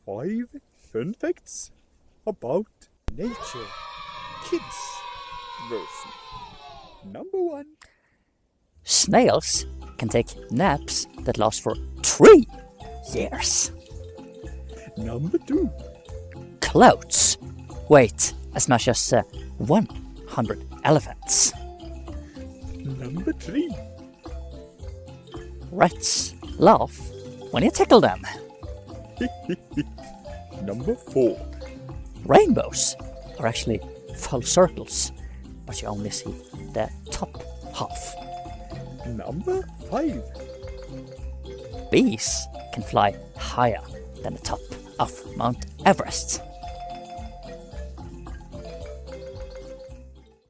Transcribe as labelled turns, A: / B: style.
A: 5 fun facts about nature. Kids version. Number 1.
B: Snails can take naps that last for 3 years.
A: Number 2.
B: Clouds weigh as much as 100 elephants.
A: Number 3.
B: Rats laugh when you tickle them.
A: Number 4.
B: Rainbows are actually full circles, but you only see the top half.
A: Number 5.
B: Bees can fly higher than the top of Mount Everest.